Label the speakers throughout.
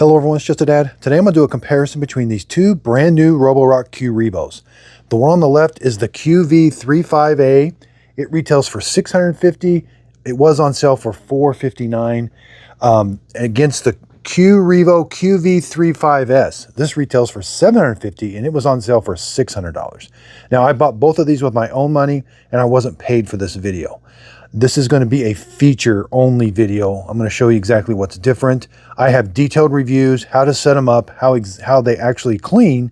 Speaker 1: Hello everyone, it's Just a Dad. Today I'm going to do a comparison between these two brand new Roborock Qrevos. The one on the left is the QV35A. It retails for $650. It was on sale for $459. Against the Qrevo QV35S. This retails for $750 and it was on sale for $600. Now I bought both of these with my own money and I wasn't paid for this video. This is going to be a feature only video. I'm going to show you exactly what's different. I have detailed reviews, how to set them up, how they actually clean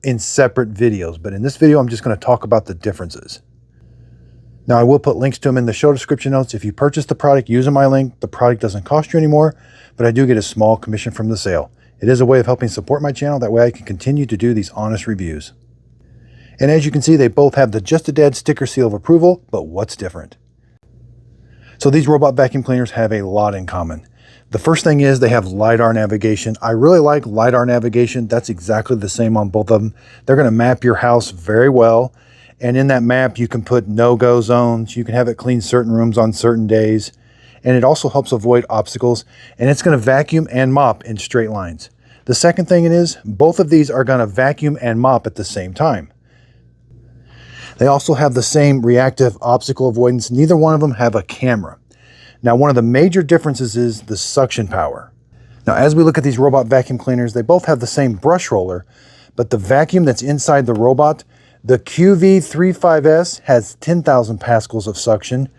Speaker 1: in separate videos. But in this video, I'm just going to talk about the differences. Now, I will put links to them in the show description notes. If you purchase the product using my link, the product doesn't cost you anymore, but I do get a small commission from the sale. It is a way of helping support my channel. That way I can continue to do these honest reviews. And as you can see, they both have the Just a Dad sticker seal of approval, but what's different? So these robot vacuum cleaners have a lot in common. The first thing is they have LiDAR navigation. I really like LiDAR navigation. That's exactly the same on both of them. They're going to map your house very well. And in that map, you can put no-go zones. You can have it clean certain rooms on certain days. And it also helps avoid obstacles. And it's going to vacuum and mop in straight lines. The second thing it is, both of these are going to vacuum and mop at the same time. They also have the same reactive obstacle avoidance. Neither one of them have a camera. Now, one of the major differences is the suction power. Now, as we look at these robot vacuum cleaners, they both have the same brush roller, but the vacuum that's inside the robot, the QV35S has 10,000 pascals of suction.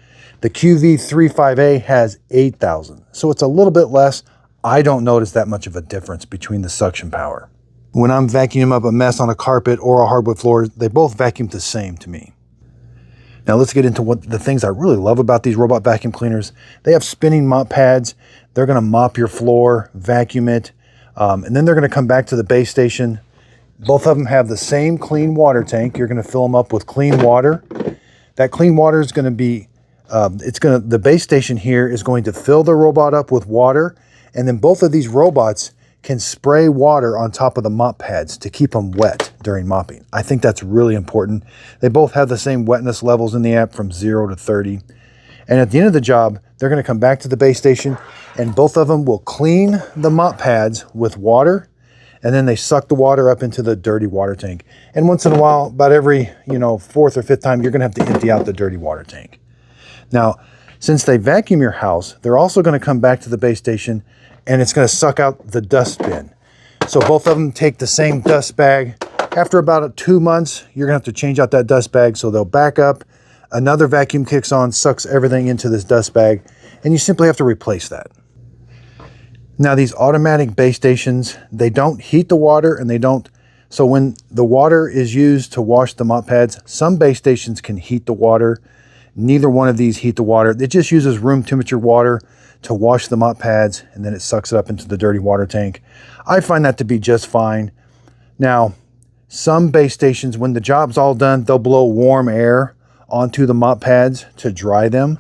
Speaker 1: The QV35A has 8,000. So it's a little bit less. I don't notice that much of a difference between the suction power. When I'm vacuuming up a mess on a carpet or a hardwood floor, they both vacuum the same to me. Now let's get into what the things I really love about these robot vacuum cleaners. They have spinning mop pads. They're going to mop your floor, vacuum it, and then they're going to come back to the base station. Both of them have the same clean water tank. You're going to fill them up with clean water. That clean water is going to be, the base station here is going to fill the robot up with water, and then both of these robots can spray water on top of the mop pads to keep them wet during mopping. I think that's really important. They both have the same wetness levels in the app from 0 to 30. And at the end of the job, they're going to come back to the base station and both of them will clean the mop pads with water, and then they suck the water up into the dirty water tank. And once in a while, about every, fourth or fifth time, you're going to have to empty out the dirty water tank. Now, since they vacuum your house, they're also going to come back to the base station and it's going to suck out the dust bin. So both of them take the same dust bag. After about 2 months, you're going to have to change out that dust bag. So they'll back up, another vacuum kicks on, sucks everything into this dust bag, and you simply have to replace that. Now these automatic base stations, they don't heat the water and they don't, so when the water is used to wash the mop pads, some base stations can heat the water. Neither one of these heat the water. It just uses room temperature water to wash the mop pads, and then it sucks it up into the dirty water tank. I find that to be just fine. Now, some base stations, when the job's all done, they'll blow warm air onto the mop pads to dry them.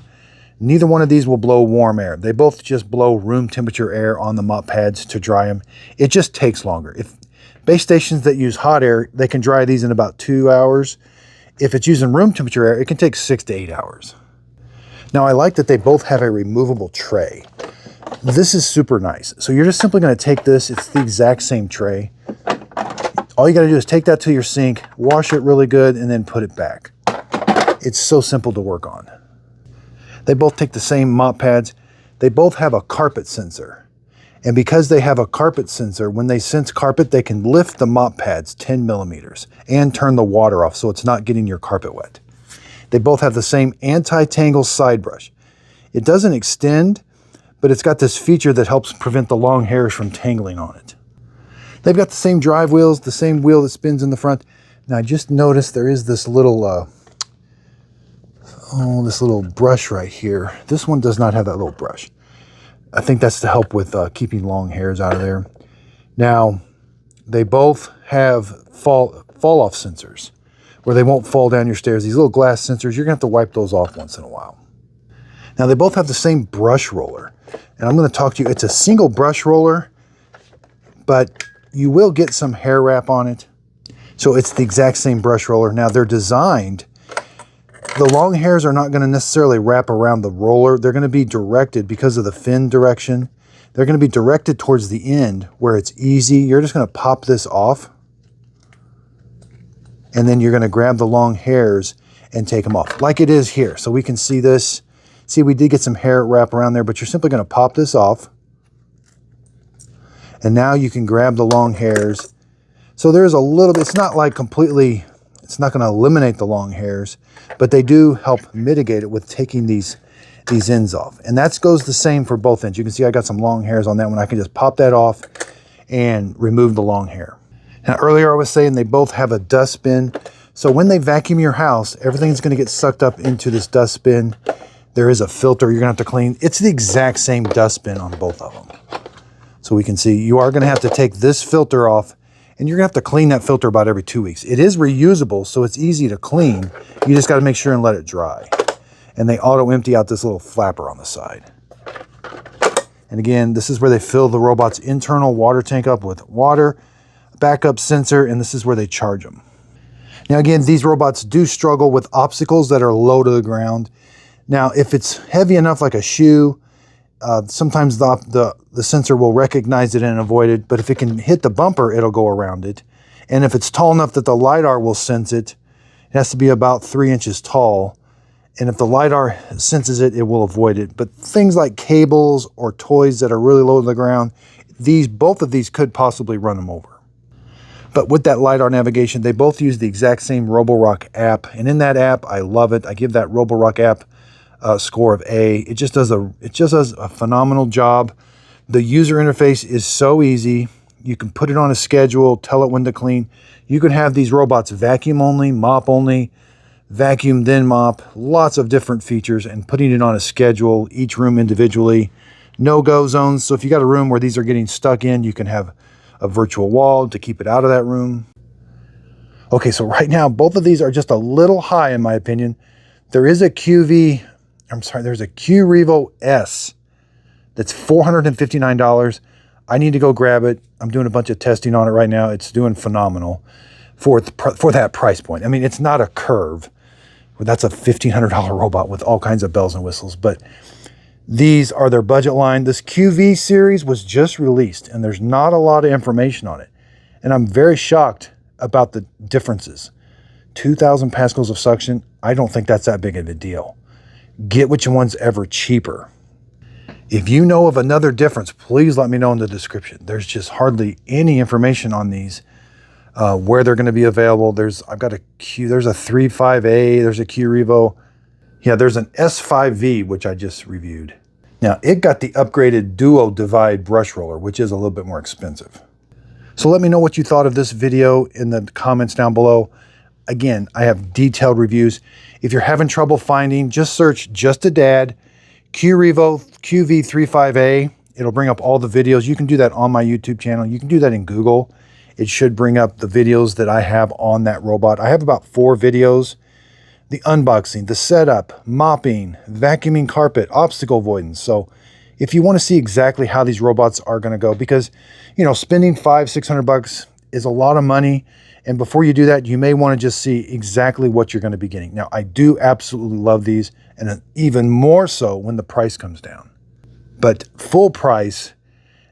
Speaker 1: Neither one of these will blow warm air. They both just blow room temperature air on the mop pads to dry them. It just takes longer. If base stations that use hot air, they can dry these in about 2 hours. If it's using room temperature air, it can take 6 to 8 hours. Now, I like that they both have a removable tray. This is super nice. So you're just simply going to take this. It's the exact same tray. All you got to do is take that to your sink, wash it really good, and then put it back. It's so simple to work on. They both take the same mop pads. They both have a carpet sensor. And because they have a carpet sensor, when they sense carpet, they can lift the mop pads 10 millimeters and turn the water off so it's not getting your carpet wet. They both have the same anti-tangle side brush. It doesn't extend, but it's got this feature that helps prevent the long hairs from tangling on it. They've got the same drive wheels, the same wheel that spins in the front. Now I just noticed there is this little, this little brush right here. This one does not have that little brush. I think that's to help with keeping long hairs out of there. Now, they both have fall-off sensors where they won't fall down your stairs. These little glass sensors, you're going to have to wipe those off once in a while. Now, they both have the same brush roller. And I'm going to talk to you, it's a single brush roller, but you will get some hair wrap on it. So it's the exact same brush roller. Now, they're designed, the long hairs are not going to necessarily wrap around the roller. They're going to be directed because of the fin direction. They're going to be directed towards the end where it's easy. You're just going to pop this off, and then you're going to grab the long hairs and take them off like it is here. So we can see this. See, we did get some hair wrap around there, but you're simply going to pop this off. And now you can grab the long hairs. So there's a little bit, it's not like completely, it's not going to eliminate the long hairs, but they do help mitigate it with taking these ends off. And that goes the same for both ends. You can see I got some long hairs on that one. I can just pop that off and remove the long hair. Now earlier I was saying they both have a dustbin. So when they vacuum your house, everything's going to get sucked up into this dustbin. There is a filter you're going to have to clean. It's the exact same dustbin on both of them. So we can see you are going to have to take this filter off, and you're going to have to clean that filter about every 2 weeks. It is reusable, so it's easy to clean. You just got to make sure and let it dry. And they auto empty out this little flapper on the side. And again, this is where they fill the robot's internal water tank up with water, backup sensor, and this is where they charge them. Now again, these robots do struggle with obstacles that are low to the ground. Now, if it's heavy enough like a shoe, sometimes the sensor will recognize it and avoid it, but if it can hit the bumper, it'll go around it. And if it's tall enough that the LiDAR will sense it, it has to be about 3 inches tall. And if the LiDAR senses it, it will avoid it. But things like cables or toys that are really low to the ground, both of these could possibly run them over. But with that LiDAR navigation, they both use the exact same Roborock app. And in that app, I love it. I give that Roborock app score of A. It just does a phenomenal job. The user interface is so easy. You can put it on a schedule, tell it when to clean. You can have these robots vacuum only, mop only, vacuum then mop, lots of different features, and putting it on a schedule, each room individually. No-go zones. So if you got a room where these are getting stuck in, you can have a virtual wall to keep it out of that room. Okay, so right now, both of these are just a little high in my opinion. There is a there's a Qrevo S that's $459. I need to go grab it. I'm doing a bunch of testing on it right now. It's doing phenomenal for that price point. I mean, it's not a Curve. That's a $1,500 robot with all kinds of bells and whistles, but these are their budget line. This QV series was just released, and there's not a lot of information on it. And I'm very shocked about the differences. 2,000 pascals of suction, I don't think that's that big of a deal. Get which one's ever cheaper. If you know of another difference, please let me know in the description. There's just hardly any information on these, where they're going to be available. There's a 3.5A, there's a Qrevo. Yeah, there's an S5V, which I just reviewed. Now, it got the upgraded Duo Divide brush roller, which is a little bit more expensive. So let me know what you thought of this video in the comments down below. Again, I have detailed reviews. If you're having trouble finding, just search Just a Dad, Qrevo QV 3.5A. It'll bring up all the videos. You can do that on my YouTube channel. You can do that in Google. It should bring up the videos that I have on that robot. I have about 4 videos. The unboxing, the setup, mopping, vacuuming carpet, obstacle avoidance. So if you want to see exactly how these robots are going to go, because, you know, spending $500-600 is a lot of money. And before you do that, you may want to just see exactly what you're going to be getting. Now, I do absolutely love these, and even more so when the price comes down. But full price,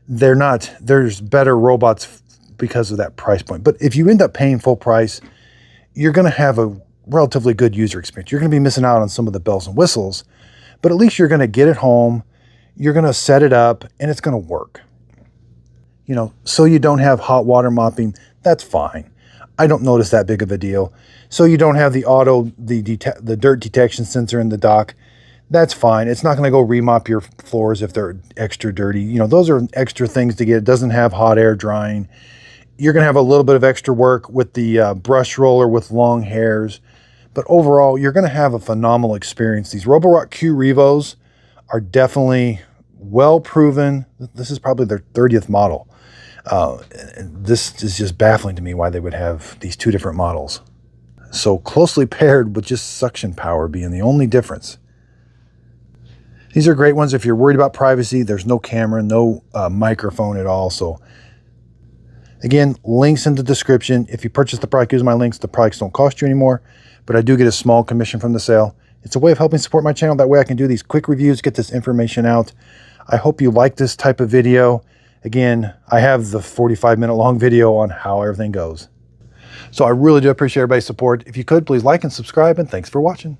Speaker 1: there's better robots because of that price point. But if you end up paying full price, you're going to have a relatively good user experience. You're going to be missing out on some of the bells and whistles, but at least you're going to get it home, you're going to set it up, and it's going to work. You know, so you don't have hot water mopping, that's fine. I don't notice that big of a deal. So you don't have the dirt detection sensor in the dock, that's fine. It's not going to go remop your floors if they're extra dirty. You know, those are extra things to get. It doesn't have hot air drying. You're going to have a little bit of extra work with the brush roller with long hairs. But overall, you're going to have a phenomenal experience. These Roborock Qrevos are definitely well proven. This is probably their 30th model. This is just baffling to me why they would have these 2 different models. So closely paired with just suction power being the only difference. These are great ones if you're worried about privacy. There's no camera, no microphone at all. So again, links in the description. If you purchase the product using my links, the products don't cost you anymore, but I do get a small commission from the sale. It's a way of helping support my channel. That way I can do these quick reviews, get this information out. I hope you like this type of video. Again, I have the 45-minute long video on how everything goes. So I really do appreciate everybody's support. If you could, please like and subscribe, and thanks for watching.